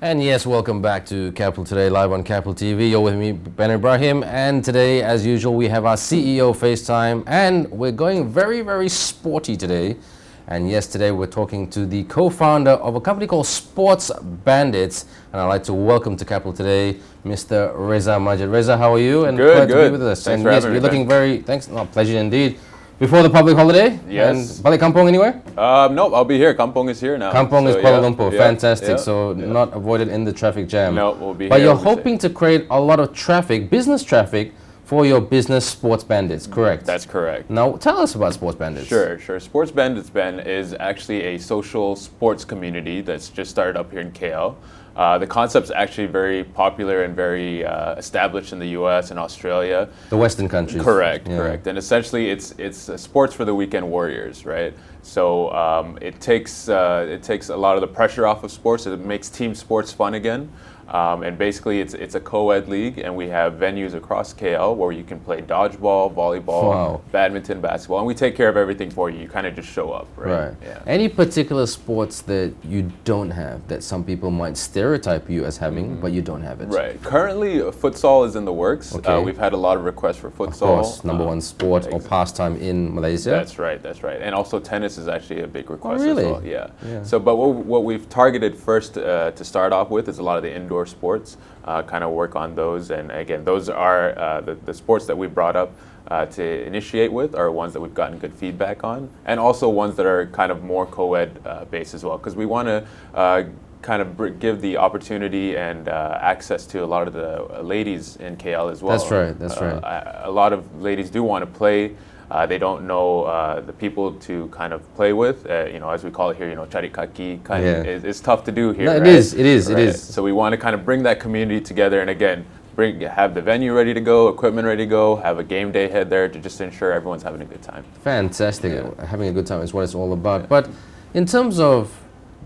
And yes, welcome back to Capital Today, live on Capital TV. You're with me, Ben Ibrahim, and today, as usual, we have our CEO Facetime, and we're going very, very sporty today. And yes, today we're talking to the co-founder of a company called Sports Bandits, and I'd like to welcome to Capital Today, Mr. Rezhan Majid. Reza, how are you? And good. To be with us. Thanks and for yes, having you're me, looking Ben. very, thanks, no, pleasure indeed. Before the public holiday? Yes. And Balik Kampung anywhere? No, I'll be here. Kampong is here now. Kampong is Kuala Lumpur, fantastic. Yeah. Not avoided in the traffic jam. No, we'll be but here. you're hoping to create a lot of traffic, business traffic, for your business Sports Bandits, correct? That's correct. Now, tell us about Sports Bandits. Sure. Sports Bandits, Ben, is actually a social sports community that's just started up here in KL. The concept's actually very popular and very established in the US and Australia. The Western countries. Correct. And essentially, it's sports for the weekend warriors, right? So it takes a lot of the pressure off of sports. It makes team sports fun again. And basically, it's a co-ed league, and we have venues across KL where you can play dodgeball, volleyball, badminton, basketball, and we take care of everything for you. You kind of just show up, right? Yeah. Any particular sports that you don't have that some people might stereotype you as having, but you don't have it? Right. Currently, futsal is in the works. Okay. We've had a lot of requests for futsal. Of course, number one sport or pastime in Malaysia. That's right. And also tennis is actually a big request really? as well. Yeah. So, but what we've targeted first to start off with is a lot of the indoor sports, kind of work on those. And again, those are the sports that we brought up to initiate with are ones that we've gotten good feedback on, and also ones that are kind of more co-ed based as well, because we want to kind of give the opportunity and access to a lot of the ladies in KL as well. That's right. A lot of ladies do want to play. They don't know the people to kind of play with. As we call it here, cari kaki it's tough to do here. No, right? It is. So we want to kind of bring that community together, and again, have the venue ready to go, equipment ready to go, have a game day head there to just ensure everyone's having a good time. Fantastic. Having a good time is what it's all about. But in terms of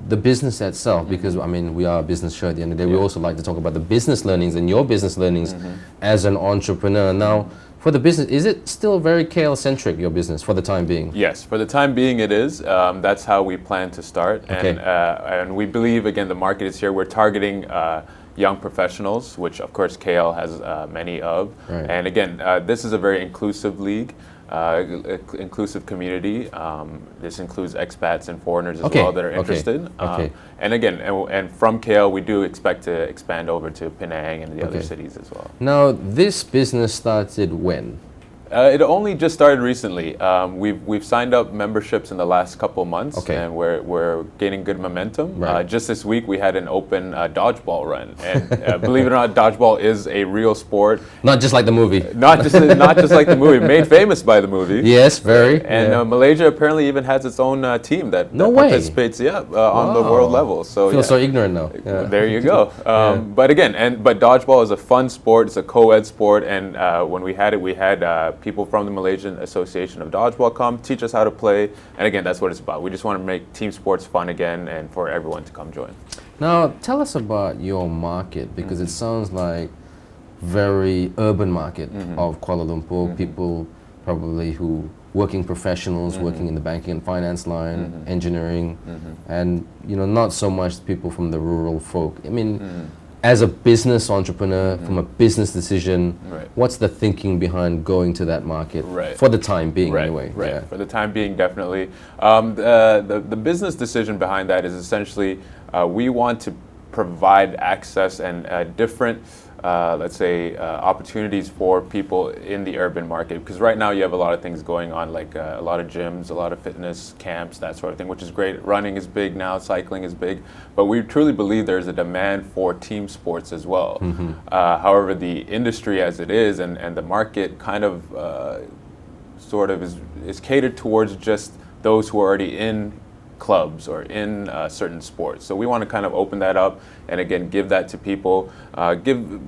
the business itself, because we are a business show at the end of the day, we also like to talk about the business learnings and your business learnings as an entrepreneur. Now, for the business, is it still very KL-centric, your business, for the time being? Yes, for the time being it is. That's how we plan to start. Okay. And we believe, again, the market is here. We're targeting young professionals, which of course KL has many of. Right. And again, this is a very inclusive league. Inclusive community. This includes expats and foreigners as well that are interested. And again, and from KL, we do expect to expand over to Penang and the other cities as well. Now, this business started when? It only just started recently. We've signed up memberships in the last couple of months, and we're gaining good momentum. Right. Just this week, we had an open dodgeball run, and believe it or not, dodgeball is a real sport. Not just like the movie. Not just like the movie, made famous by the movie. Yes, very. And Malaysia apparently even has its own team that participates. On the world level. So I feel so ignorant now. There you go. But again, but dodgeball is a fun sport. It's a co-ed sport, and when we had it, we had people from the Malaysian Association of Dodgeball come teach us how to play, and again, that's what it's about. We just want to make team sports fun again, and for everyone to come join. Now, tell us about your market, because it sounds like very urban market of Kuala Lumpur. People probably who working professionals, working in the banking and finance line, engineering, and not so much people from the rural folk. As a business entrepreneur, from a business decision, what's the thinking behind going to that market for the time being, anyway? For the time being, definitely. The business decision behind that is essentially we want to provide access and different, opportunities for people in the urban market. Because right now you have a lot of things going on, like a lot of gyms, a lot of fitness camps, that sort of thing, which is great. Running is big now, cycling is big. But we truly believe there's a demand for team sports as well. However, the industry as it is and the market kind of is catered towards just those who are already in clubs or in certain sports. So we want to kind of open that up and again give that to people, give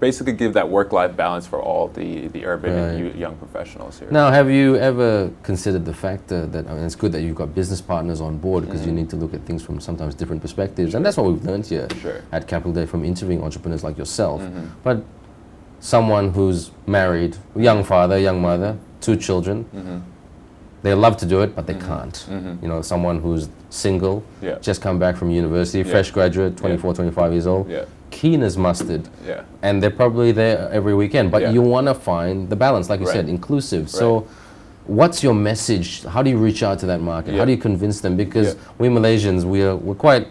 that work-life balance for all the urban and young professionals here. Now, have you ever considered the factor that it's good that you've got business partners on board, because you need to look at things from sometimes different perspectives, and that's what we've learned here at Capital Day from interviewing entrepreneurs like yourself. But someone who's married, young father, young mother, 2 children, they love to do it, but they can't. You know, someone who's single, just come back from university, fresh graduate, 24, 25 years old, keen as mustard, and they're probably there every weekend. But you want to find the balance, like you said, inclusive. So what's your message? How do you reach out to that market? How do you convince them? Because we Malaysians, we're quite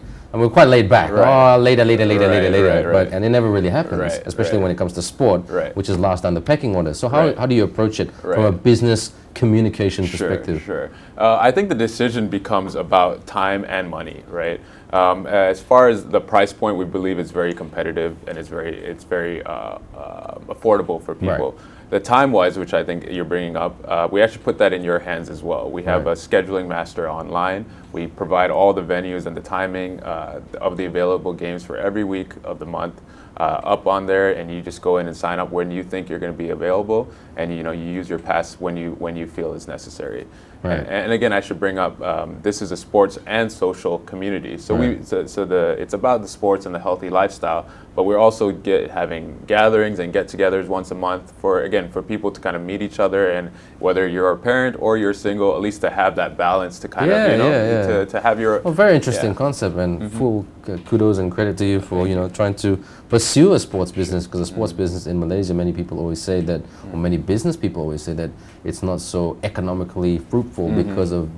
laid back. Oh, later. But and it never really happens, especially when it comes to sport, which is last on the pecking order. So how do you approach it from a business communication perspective? Sure. I think the decision becomes about time and money, right? As far as the price point, we believe it's very competitive and it's very affordable for people. The time-wise, which I think you're bringing up, we actually put that in your hands as well. We have a scheduling master online. We provide all the venues and the timing of the available games for every week of the month up on there, and you just go in and sign up when you think you're going to be available, and you use your pass when you feel is necessary. And again, I should bring up this is a sports and social community. So it's about the sports and the healthy lifestyle, but we're also having gatherings and get-togethers once a month for people to kind of meet each other, and whether you're a parent or you're single, at least to have that balance to kind of to have your very interesting concept, and full kudos and credit to you for trying to pursue a sports business, because a sports business in Malaysia, many people always say that, or many business people always say that it's not so economically fruitful because of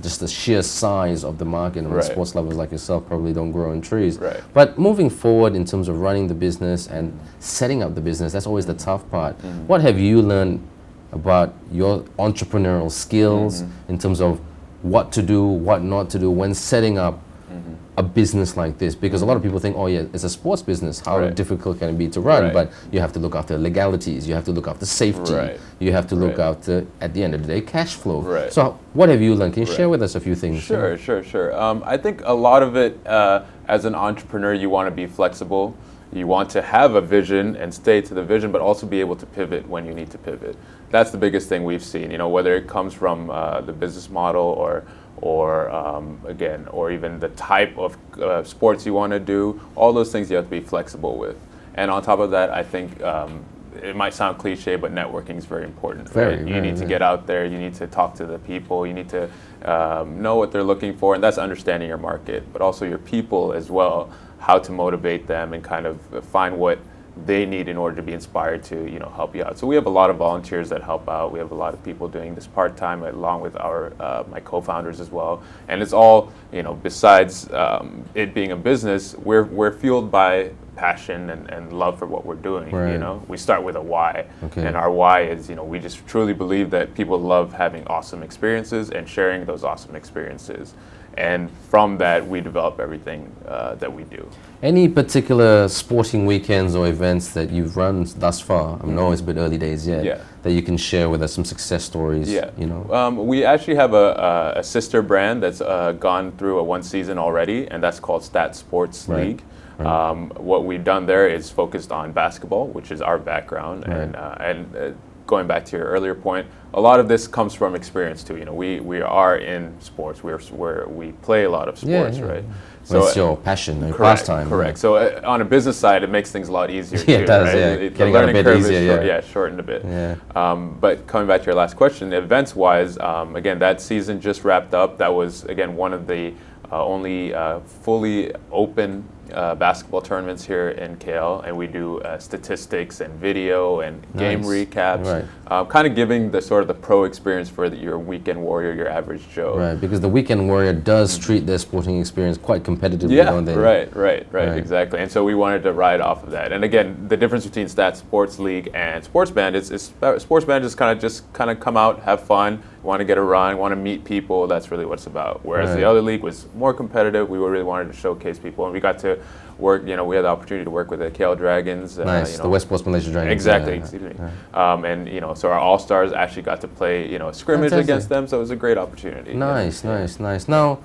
just the sheer size of the market, and sports lovers like yourself probably don't grow in trees. But moving forward in terms of running the business and setting up the business, that's always the tough part. What have you learned about your entrepreneurial skills in terms of what to do, what not to do when setting up a business like this? Because a lot of people think, oh yeah, it's a sports business, how difficult can it be to run? But you have to look after legalities, you have to look after safety, you have to look after, at the end of the day, cash flow. So what have you learned? Can you share with us a few things? Sure. I think a lot of it, as an entrepreneur, you want to be flexible. You want to have a vision and stay to the vision, but also be able to pivot when you need to pivot. That's the biggest thing we've seen, whether it comes from the business model or even the type of sports you want to do. All those things you have to be flexible with. And on top of that, I think it might sound cliche, but networking is very important. You need to get out there. You need to talk to the people. You need to know what they're looking for, and that's understanding your market, but also your people as well, how to motivate them and kind of find what they need in order to be inspired to help you out. So we have a lot of volunteers that help out. We have a lot of people doing this part-time along with my co-founders as well. And it's all, besides it being a business, we're fueled by passion and love for what we're doing. We start with a why, and our why is we just truly believe that people love having awesome experiences and sharing those awesome experiences. And from that, we develop everything that we do. Any particular sporting weekends or events that you've run thus far? I know it's a bit early days yet. That you can share with us some success stories. We actually have a sister brand that's gone through one season already, and that's called StatSports League. What we've done there is focused on basketball, which is our background, and going back to your earlier point, a lot of this comes from experience too. We are in sports. We play a lot of sports, right? So it's your passion, your pastime. Correct. So on a business side, it makes things a lot easier. It does. The learning curve is shortened a bit. But coming back to your last question, events-wise, again, that season just wrapped up. That was again one of the only fully open basketball tournaments here in KL, and we do statistics and video and game recaps, kind of giving the sort of the pro experience for your weekend warrior, your average Joe. Right, because the weekend warrior does treat their sporting experience quite competitively, don't they? Right, exactly. And so we wanted to ride off of that. And again, the difference between StatSports League and Sports Bandits is Sports Bandits kind of come out, have fun, want to get a run, want to meet people. That's really what it's about. Whereas the other league was more competitive. We really wanted to showcase people, and we got to work. We had the opportunity to work with the KL Dragons. The West Coast Malaysia Dragons. Exactly. And so our All Stars actually got to play a scrimmage against them. So it was a great opportunity. Nice. Now,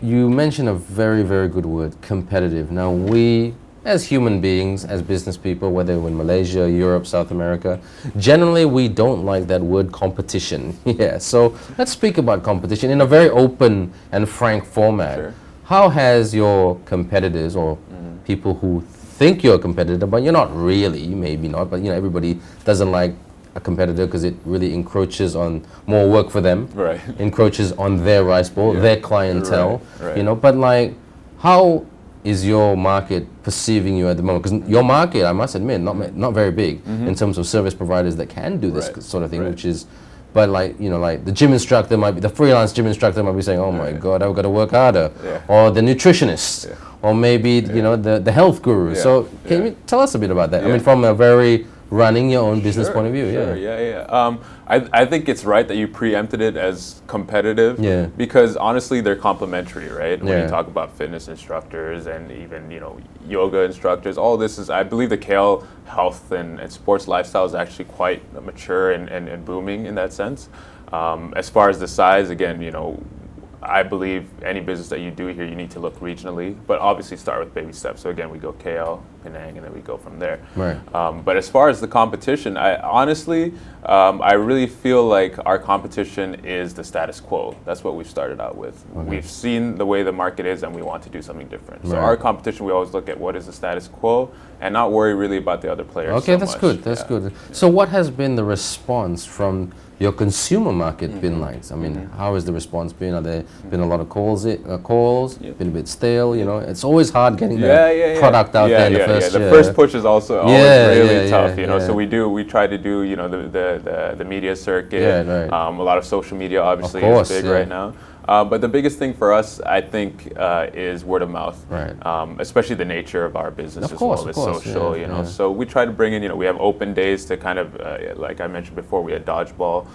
you mentioned a very, very good word, competitive. Now we, as human beings, as business people, whether in Malaysia, Europe, South America, generally we don't like that word competition. So let's speak about competition in a very open and frank format. How has your competitors or people who think you're a competitor, but you're not really, maybe not, but everybody doesn't like a competitor because it really encroaches on more work for them, Right. encroaches on their rice bowl, Yeah. their clientele, Right. you know. But like, how is your market perceiving you at the moment? Because your market, I must admit, not very big in terms of service providers that can do this Right. sort of thing, Right. which is. But like, you know, like the gym instructor might be, the freelance gym instructor might be saying, oh my God, I've got to work harder. Yeah. Or the nutritionist, or maybe, you know, the health guru. Yeah. So can you tell us a bit about that? I mean, from a very running your own business point of view. Sure, yeah. I think it's right that you preempted it as competitive. Yeah. Because honestly, they're complementary, right? When Yeah. you talk about fitness instructors and even, you know, yoga instructors, all this is, I believe the KL health and sports lifestyle is actually quite mature and booming in that sense. As far as the size, again, you know, I believe any business that you do here, you need to look regionally, but obviously start with baby steps. So again, we go KL, Penang, and then we go from there. Right. But as far as the competition, I really feel like our competition is the status quo. That's what we've started out with. Okay. We've seen the way the market is, and we want to do something different. So Right. our competition, we always look at what is the status quo, and not worry really about the other players. Okay, so that's much. good. That's good. So what has been the response from your consumer market been like? I mean, how has the response been? Are there been a lot of calls? Been a bit stale? You know, it's always hard getting the product out there in the first The year. first push is also always really tough, you know. yeah. So we try to do, you know, the media circuit. Yeah, right. A lot of social media obviously course, is big yeah. right now. But the biggest thing for us, I think, is word of mouth. Right. Especially the nature of our business Of as course, well. of It's course, social, yeah, you know. yeah. So we try to bring in, you know, we have open days to kind of, like I mentioned before, we had Dodgeball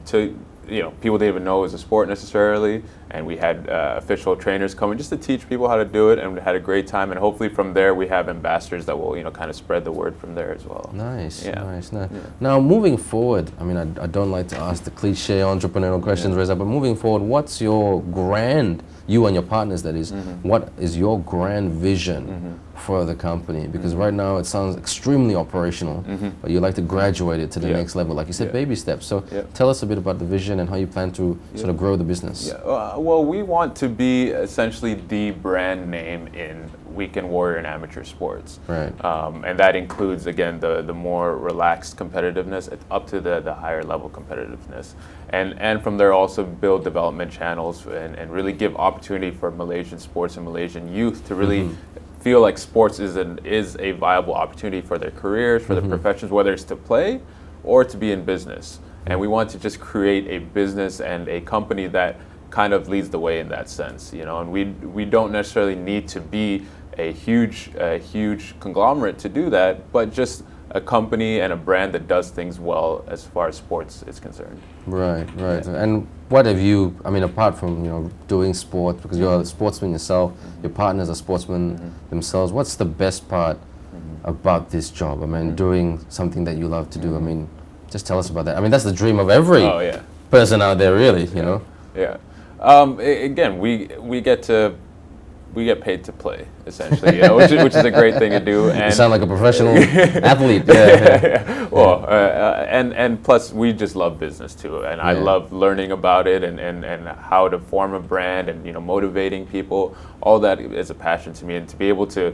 to, you know, people didn't even know it was a sport necessarily, and we had official trainers coming just to teach people how to do it, and we had a great time, and hopefully from there we have ambassadors that will, you know, kind of spread the word from there as well. Nice, Yeah. nice. Now, moving forward, I mean, I don't like to ask the cliche entrepreneurial questions, Reza, but moving forward, what's your grand, you and your partners that is, what is your grand vision for the company? Because right now it sounds extremely operational, but you like to graduate it to the next level, like you said, baby steps. So tell us a bit about the vision and how you plan to sort of grow the business. Yeah, well, we want to be essentially the brand name in weekend warrior and amateur sports. Right. And that includes, again, the more relaxed competitiveness up to the higher level competitiveness. And from there also build development channels and really give opportunity for Malaysian sports and Malaysian youth to really feel like sports is a viable opportunity for their careers, for their professions, whether it's to play or to be in business. And we want to just create a business and a company that kind of leads the way in that sense, you know. And we don't necessarily need to be a huge conglomerate to do that, but just a company and a brand that does things well as far as sports is concerned. Right. And what have you, I mean, apart from, you know, doing sport, because you're a sportsman yourself, your partners are sportsmen themselves, what's the best part about this job? I mean, doing something that you love to do. I mean, just tell us about that. I mean, that's the dream of every person out there, really, you know? Yeah. Again, we get paid to play, essentially, you know, which is a great thing to do. And you sound like a professional athlete. Well, and plus we just love business too, and I love learning about it and how to form a brand and, you know, motivating people. All that is a passion to me, and to be able to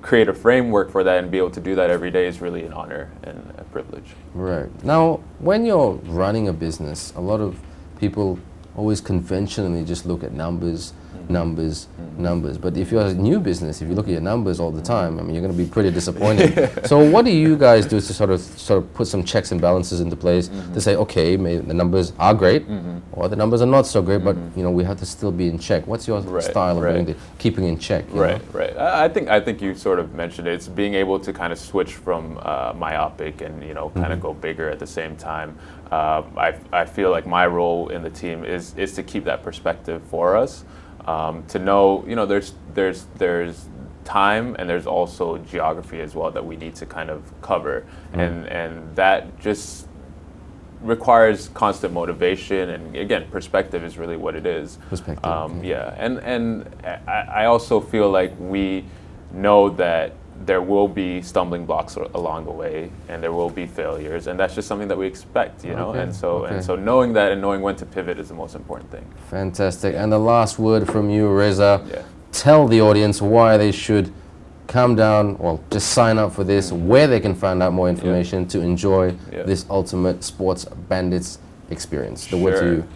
create a framework for that and be able to do that every day is really an honor and a privilege. Right. Now, when you're running a business, a lot of people always conventionally just look at numbers. But if you're a new business, if you look at your numbers all the time, I mean, you're going to be pretty disappointed. So what do you guys do to sort of put some checks and balances into place to say, okay, maybe the numbers are great, or the numbers are not so great, but, you know, we have to still be in check. What's your style of keeping in check? You know? Right. I think you sort of mentioned it. It's being able to kind of switch from myopic and, you know, kind of go bigger at the same time. I feel like my role in the team is to keep that perspective for us. To know, you know, there's time and there's also geography as well that we need to kind of cover, and that just requires constant motivation, and again, perspective is really what it is. Perspective. And I also feel like we know that there will be stumbling blocks along the way, and there will be failures, and that's just something that we expect, you know. And so knowing that and knowing when to pivot is the most important thing. Fantastic. And the last word from you, Reza. Tell the audience why they should come down, or just sign up for this, where they can find out more information to enjoy this ultimate Sports Bandits experience. The word to you.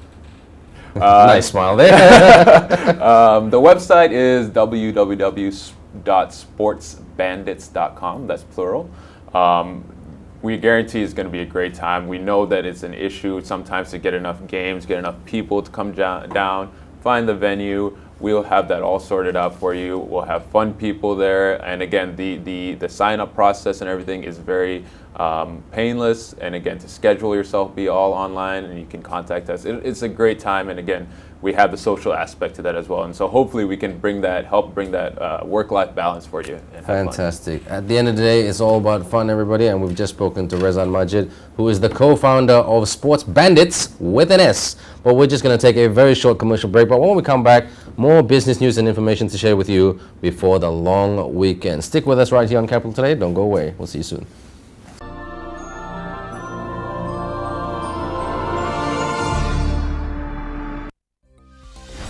Nice smile there. The website is www.sportsbandits.com. That's plural. We guarantee it's going to be a great time. We know that it's an issue sometimes to get enough games, get enough people to come down, find the venue. We'll have that all sorted out for you. We'll have fun people there. And again, the sign-up process and everything is very painless. And again, to schedule yourself, be all online, and you can contact us. It's a great time. And again, we have the social aspect to that as well. And so hopefully we can help bring that work-life balance for you. And fantastic. At the end of the day, it's all about fun, everybody. And we've just spoken to Rezhan Majid, who is the co-founder of Sports Bandits with an S. But we're just going to take a very short commercial break. But when we come back, more business news and information to share with you before the long weekend. Stick with us right here on Capital Today. Don't go away. We'll see you soon.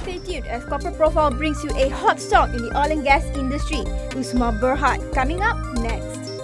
Stay tuned as Corporate Profile brings you a hot stock in the oil and gas industry. Usma Berhad coming up next.